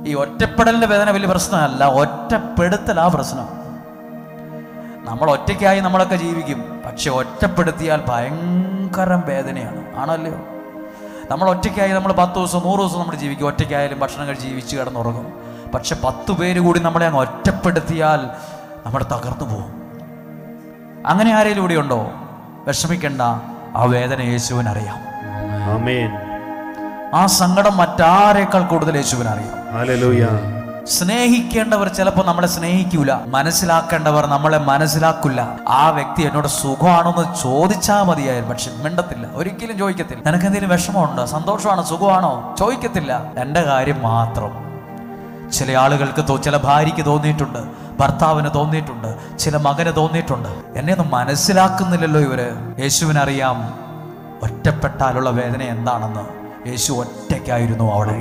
ഈ ഒറ്റപ്പെടലിന്റെ വേദന വലിയ പ്രശ്നമല്ല, ഒറ്റപ്പെടുത്തലാ പ്രശ്നം. നമ്മൾ ഒറ്റയ്ക്കായി നമ്മളൊക്കെ ജീവിക്കും, പക്ഷെ ഒറ്റപ്പെടുത്തിയാൽ ഭയങ്കര വേദനയാണ്. ആണല്ലോ, നമ്മൾ ഒറ്റയ്ക്കായി നമ്മൾ 10 ദിവസം 100 ദിവസം നമ്മൾ ജീവിക്കും, ഒറ്റയ്ക്കായാലും ഭക്ഷണം കഴിച്ച് ജീവിച്ച് കിടന്നുറങ്ങും. പക്ഷെ 10 പേര് കൂടി നമ്മളെ അങ്ങ് ഒറ്റപ്പെടുത്തിയാൽ നമ്മൾ തകർന്നു പോകും. അങ്ങനെ ആരെങ്കിലും ഇവിടെ ഉണ്ടോ? വിഷമിക്കണ്ട, ആ വേദന യേശുവിനറിയാം. ആമേൻ. ആ സങ്കടം മറ്റാരേക്കാൾ കൂടുതൽ യേശുവിനറിയാം. ഹല്ലേലൂയ. സ്നേഹിക്കേണ്ടവർ ചിലപ്പോൾ നമ്മളെ സ്നേഹിക്കൂല, മനസ്സിലാക്കേണ്ടവർ നമ്മളെ മനസ്സിലാക്കില്ല. ആ വ്യക്തി എന്നോട് സുഖമാണോന്ന് ചോദിച്ചാൽ മതിയായിരുന്നു, പക്ഷെ മിണ്ടത്തില്ല, ഒരിക്കലും ചോദിക്കത്തില്ല. നിനക്ക് എന്തെങ്കിലും വിഷമമുണ്ടോ, സന്തോഷമാണോ, സുഖമാണോ, ചോദിക്കത്തില്ല. എൻ്റെ കാര്യം മാത്രം. ചില ആളുകൾക്ക് ചില ഭാര്യയ്ക്ക് തോന്നിയിട്ടുണ്ട്, ഭർത്താവിന് തോന്നിയിട്ടുണ്ട്, ചില മകന് തോന്നിയിട്ടുണ്ട്. എന്നെ ഒന്നും മനസ്സിലാക്കുന്നില്ലല്ലോ ഇവര്. യേശുവിനറിയാം ഒറ്റപ്പെട്ടാലുള്ള വേദന എന്താണെന്ന്. യേശു ഒറ്റയ്ക്കായിരുന്നു അവിടെ.